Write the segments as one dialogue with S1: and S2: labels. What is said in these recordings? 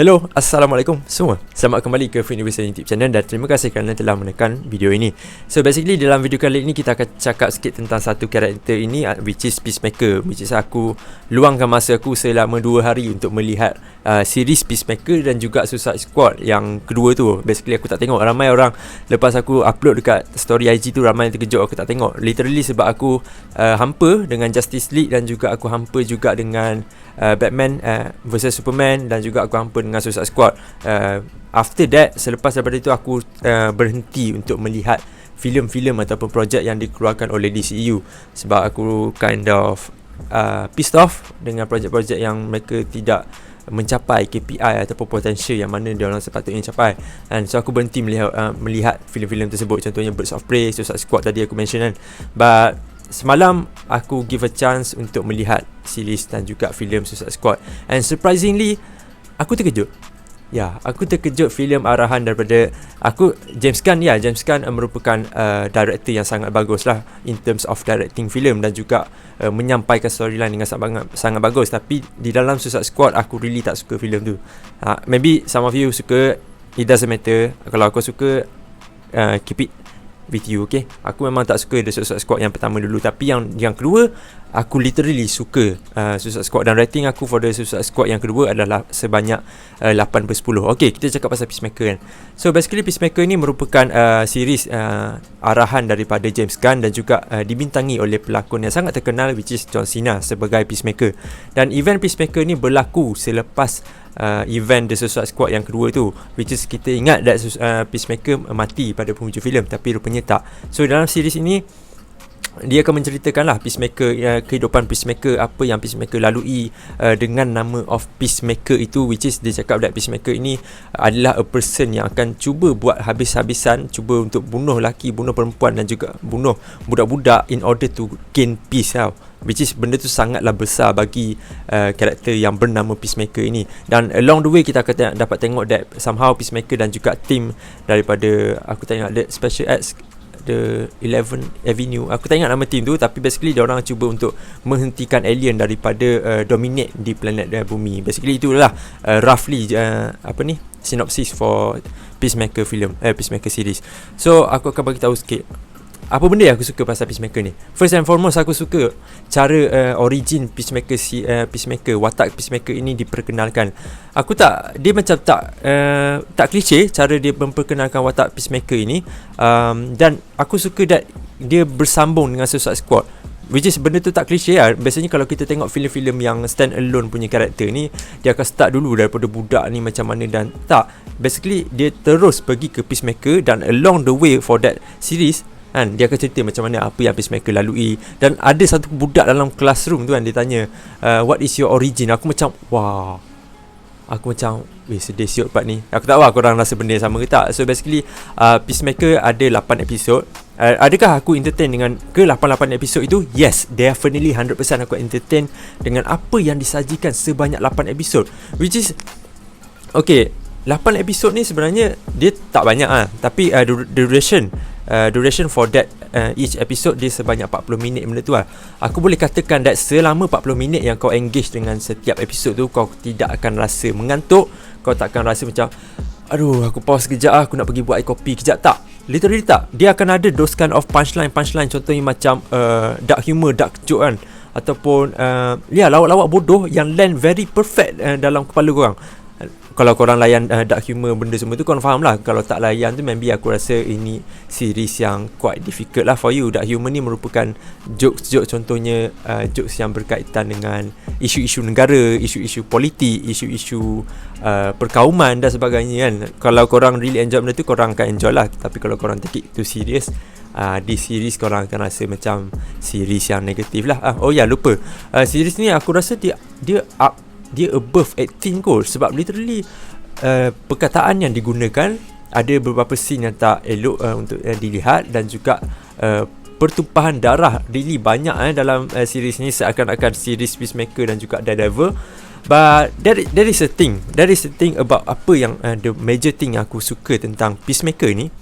S1: Hello, Assalamualaikum semua. Selamat kembali ke Free Universal YouTube channel dan terima kasih kerana telah menekan video ini. So basically dalam video kali ini kita akan cakap sikit tentang satu karakter ini, which is Peacemaker. Which is aku luangkan masa aku selama 2 hari untuk melihat series Peacemaker dan juga Suicide Squad yang kedua tu. Basically aku tak tengok. Ramai orang lepas aku upload dekat story IG tu, ramai yang terkejut aku tak tengok. Literally sebab aku hampa dengan Justice League dan juga aku hampa juga dengan Batman versus Superman dan juga aku hampa dengan Suicide Squad. After that, selepas daripada itu aku berhenti untuk melihat filem-filem ataupun projek yang dikeluarkan oleh DCEU sebab aku kind of pissed off dengan projek-projek yang mereka tidak mencapai KPI ataupun potensial yang mana dia orang sepatutnya capai. And so aku berhenti melihat filem-filem tersebut. Contohnya Birds of Prey, Suicide Squad tadi aku mention kan. But semalam aku give a chance untuk melihat series dan juga filem Suicide Squad, and surprisingly aku terkejut. Ya, aku terkejut filem arahan daripada James Gunn. Ya, James Gunn merupakan director yang sangat bagus lah in terms of directing filem dan juga menyampaikan storyline dengan sangat bagus. Tapi di dalam Suicide Squad aku really tak suka filem tu. Maybe some of you suka, it doesn't matter. Kalau aku suka, keep it with you, okay? Aku memang tak suka The Suicide Squad yang pertama dulu, tapi yang kedua aku literally suka Suicide Squad, dan rating aku for The Suicide Squad yang kedua adalah sebanyak 8/10. Okay, kita cakap pasal Peacemaker kan. So basically Peacemaker ni merupakan series arahan daripada James Gunn dan juga dibintangi oleh pelakon yang sangat terkenal, which is John Cena sebagai Peacemaker. Dan event Peacemaker ni berlaku selepas event The Suicide Squad yang kedua tu, which is kita ingat that Peacemaker mati pada penghujung filem, tapi rupanya tak. So dalam series ini dia akan menceritakan lah Peacemaker, kehidupan Peacemaker, apa yang Peacemaker lalui dengan nama of Peacemaker itu, which is dia cakap that Peacemaker ini adalah a person yang akan cuba buat habis-habisan, cuba untuk bunuh lelaki, bunuh perempuan dan juga bunuh budak-budak in order to gain peace tau. Which is benda tu sangatlah besar bagi karakter yang bernama Peacemaker ini. Dan along the way kita akan dapat tengok that somehow Peacemaker dan juga team daripada, aku tak ingat the Special Acts, The 11 Avenue, aku tak ingat nama team tu, tapi basically diorang cuba untuk menghentikan alien daripada dominate di planet bumi. Basically itulah roughly synopsis for Peacemaker film, Peacemaker series. So aku akan bagi tahu sikit apa benda yang aku suka pasal Peacemaker ni. First and foremost, aku suka cara origin Peacemaker, watak Peacemaker ini diperkenalkan. Dia macam tak klise cara dia memperkenalkan watak Peacemaker ini, dan aku suka that dia bersambung dengan Suicide Squad, which is benda tu tak klise lah. Biasanya kalau kita tengok filem-filem yang stand alone punya karakter ni, dia akan start dulu daripada budak ni macam mana, dan tak, basically dia terus pergi ke Peacemaker, dan along the way for that series kan, dia akan cerita macam mana apa yang Peacemaker lalui. Dan ada satu budak dalam classroom tu kan, dia tanya what is your origin. Aku macam wah, aku macam sedih siut part ni. Aku tak tahu korang rasa benda yang sama ke tak. So basically Peacemaker ada 8 episod. Adakah aku entertain dengan ke 8 episod itu? Yes, definitely 100% aku entertain dengan apa yang disajikan sebanyak 8 episod, which is okay. 8 episod ni sebenarnya dia tak banyak tapi duration for that each episode dia sebanyak 40 minit benda tu lah. Aku boleh katakan that selama 40 minit yang kau engage dengan setiap episod tu, kau tidak akan rasa mengantuk, kau tak akan rasa macam aduh aku pause sekejap aku nak pergi buat air kopi kejap. Tak, literally tak. Dia akan ada those kind of punchline contohnya macam dark humor, dark joke kan, ataupun lawak-lawak bodoh yang land very perfect dalam kepala korang. Kalau korang layan dark humor benda semua tu, korang faham lah. Kalau tak layan tu, maybe aku rasa ini series yang quite difficult lah for you. Dark humor ni merupakan jokes contohnya jokes yang berkaitan dengan isu-isu negara, isu-isu politik, isu-isu perkauman dan sebagainya kan. Kalau korang really enjoy benda tu, korang akan enjoy lah. Tapi kalau korang take it too serious, di series korang akan rasa macam series yang negatif lah. Lupa, series ni aku rasa dia above 18 kot, sebab literally perkataan yang digunakan, ada beberapa scene yang tak elok untuk dilihat, dan juga pertumpahan darah really banyak dalam series ni, seakan-akan series Peacemaker dan juga Daredevil. But there is a thing about apa yang the major thing yang aku suka tentang Peacemaker ni,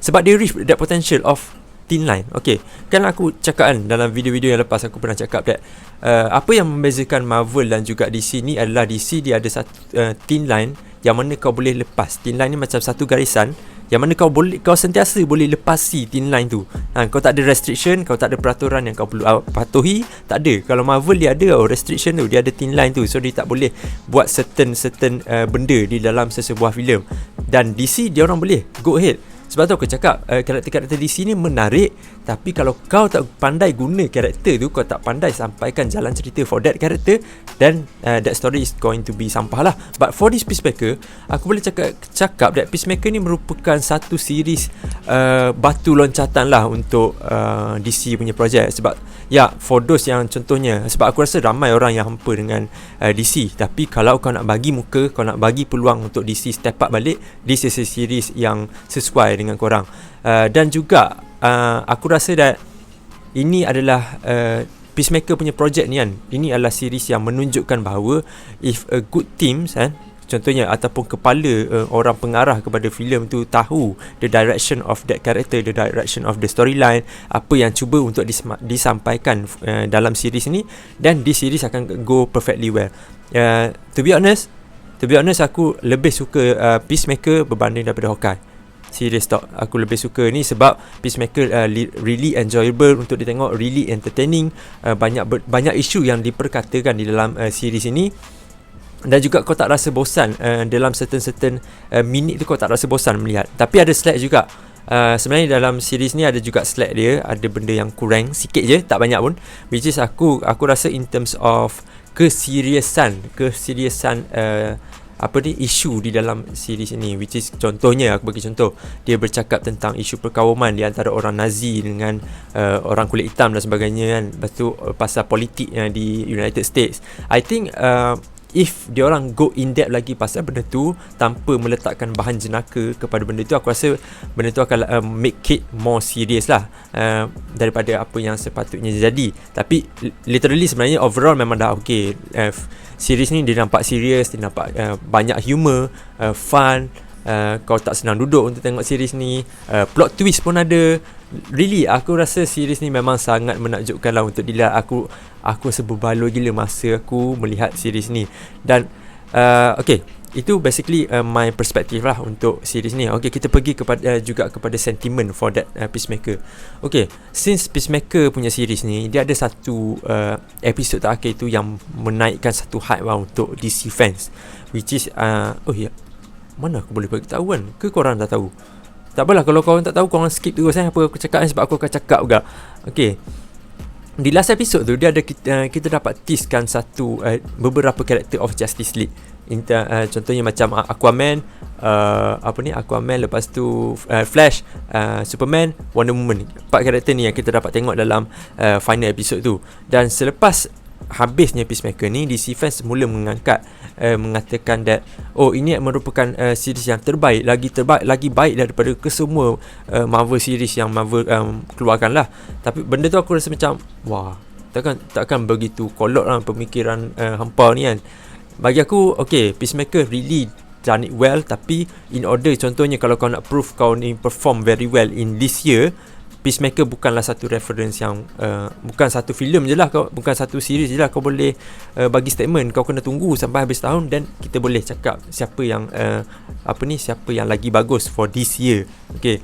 S1: sebab dia reach that potential of thin line. Okay, kan aku cakap kan dalam video-video yang lepas aku pernah cakap that apa yang membezakan Marvel dan juga DC ni adalah DC dia ada satu thin line yang mana kau boleh lepas. Thin line ni macam satu garisan yang mana kau sentiasa boleh lepasi thin line tu. Kau tak ada restriction, kau tak ada peraturan yang kau perlu patuhi, tak ada. Kalau Marvel dia ada restriction tu, dia ada thin line tu. So dia tak boleh buat certain benda di dalam sesebuah filem. Dan DC dia orang boleh go ahead. Sebab tu aku cakap karakter-karakter DC ni menarik, tapi kalau kau tak pandai guna karakter tu, kau tak pandai sampaikan jalan cerita for that character, then that story is going to be sampah lah. But for this Peacemaker, aku boleh cakap that Peacemaker ni merupakan satu series batu loncatan lah untuk DC punya projek. Sebab for those yang contohnya, sebab aku rasa ramai orang yang hampa dengan DC, tapi kalau kau nak bagi muka, kau nak bagi peluang untuk DC step up balik, this is a series yang sesuai dengan korang. Dan juga aku rasa that ini adalah Peacemaker punya projek ni kan, ini adalah series yang menunjukkan bahawa if a good teams contohnya ataupun kepala orang pengarah kepada filem tu tahu the direction of that character, the direction of the storyline, apa yang cuba untuk disampaikan dalam series ni, then this series akan go perfectly well. To be honest aku lebih suka Peacemaker berbanding daripada Hawkeye. Serious talk, aku lebih suka ni sebab Peacemaker really enjoyable untuk ditengok, really entertaining, banyak isu yang diperkatakan di dalam series ini. Dan juga kau tak rasa bosan dalam certain minit tu, kau tak rasa bosan melihat. Tapi ada slack juga. Sebenarnya dalam series ni ada juga slack dia, ada benda yang kurang sikit je, tak banyak pun, which is aku rasa in terms of keseriusan isu di dalam series ini, which is contohnya, aku bagi contoh, dia bercakap tentang isu perkawaman di antara orang Nazi dengan orang kulit hitam dan sebagainya kan. Lepas tu pasal politik di United States. I think if diorang go in depth lagi pasal benda tu tanpa meletakkan bahan jenaka kepada benda tu, aku rasa benda tu akan make it more serious lah daripada apa yang sepatutnya jadi. Tapi literally sebenarnya overall memang dah okay. Series ni dia nampak serius, dia nampak banyak humor, fun, kau tak senang duduk untuk tengok series ni, plot twist pun ada. Really aku rasa series ni memang sangat menakjubkan lah untuk dilihat. Aku rasa berbaloi gila masa aku melihat series ni. Dan okay, itu basically my perspective lah untuk series ni. Okay, kita pergi kepada sentiment for that Peacemaker. Okay, since Peacemaker punya series ni, dia ada satu episod terakhir tu yang menaikkan satu hype lah untuk DC fans, which is mana aku boleh beritahu kan? Ke korang dah tahu? Tak apalah, kalau korang tak tahu, korang skip terus apa aku cakap sebab aku akan cakap juga. Okay, di last episode tu dia ada kita dapat teasekan beberapa karakter of Justice League. Contohnya macam Aquaman, lepas tu Flash, Superman, Wonder Woman. 4 karakter ni yang kita dapat tengok dalam final episode tu. Dan selepas habisnya Peacemaker ni, DC fans mula mengatakan that ini merupakan series yang terbaik, lagi baik daripada kesemua Marvel series yang Marvel keluarkan lah. Tapi benda tu aku rasa macam takkan begitu kolot lah pemikiran hampa ni kan. Bagi aku, okay, Peacemaker really done it well. Tapi in order, contohnya kalau kau nak prove kau ni perform very well in this year, Peacemaker bukanlah satu reference yang bukan satu filem je lah, bukan satu series je lah kau boleh bagi statement. Kau kena tunggu sampai habis tahun dan kita boleh cakap siapa yang siapa yang lagi bagus for this year. Okay,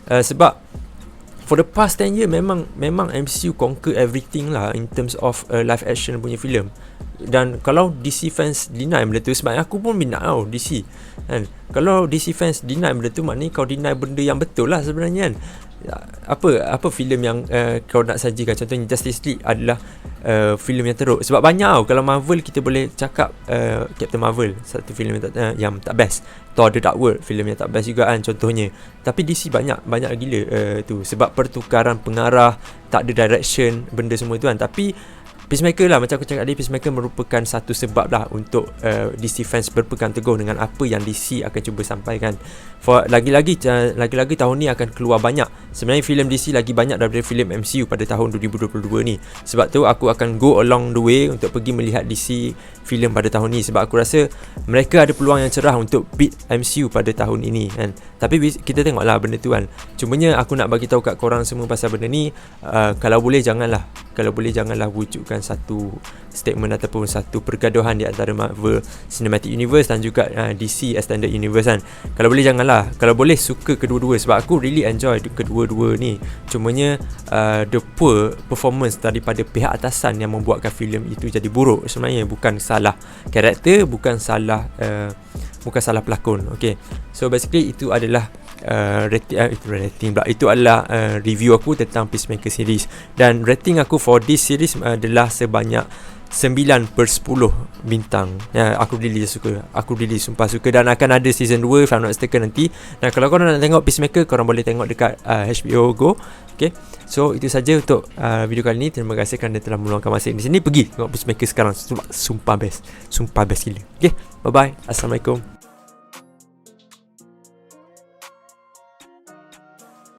S1: sebab for the past 10 year memang MCU conquer everything lah in terms of live action punya filem. Dan kalau DC fans deny benda tu, sebab aku pun minat tau DC kan. Kalau DC fans deny benda tu, maknanya kau deny benda yang betul lah sebenarnya kan. Apa filem yang kau nak sajikan? Contohnya Justice League adalah filem yang teruk. Sebab banyak tau. Kalau Marvel kita boleh cakap Captain Marvel satu filem yang tak best, Thor The Dark World filem yang tak best juga kan contohnya. Tapi DC banyak gila tu. Sebab pertukaran pengarah, tak ada direction, benda semua tu kan. Tapi Peacemaker lah, macam aku cakap tadi, Peacemaker merupakan satu sebab lah untuk DC fans berpegang teguh dengan apa yang DC akan cuba sampaikan. Lagi-lagi tahun ni akan keluar banyak sebenarnya filem DC lagi banyak daripada filem MCU pada tahun 2022 ni. Sebab tu aku akan go along the way untuk pergi melihat DC filem pada tahun ni, sebab aku rasa mereka ada peluang yang cerah untuk beat MCU pada tahun ini kan. Tapi kita tengoklah benda tu kan. Cumanya aku nak bagi tahu kat korang semua pasal benda ni, kalau boleh janganlah wujudkan satu statement ataupun satu pergaduhan di antara Marvel Cinematic Universe dan juga DC Extended Universe kan. Kalau boleh janganlah. Kalau boleh suka kedua-dua, sebab aku really enjoy kedua-dua ni. Cumanya the poor performance daripada pihak atasan yang membuatkan filem itu jadi buruk. Sebenarnya bukan salah karakter, bukan salah pelakon. Okay, so basically itu adalah itu adalah review aku tentang Peacemaker series. Dan rating aku for this series adalah sebanyak 9/10 bintang. Aku really sumpah suka. Dan akan ada season 2 if I'm not mistaken nanti. Dan kalau korang nak tengok Peacemaker, korang boleh tengok dekat HBO Go. Okay, so itu saja untuk video kali ni. Terima kasih kerana telah meluangkan masa di sini. Pergi tengok Peacemaker sekarang. Sumpah best gila. Okay, bye bye. Assalamualaikum.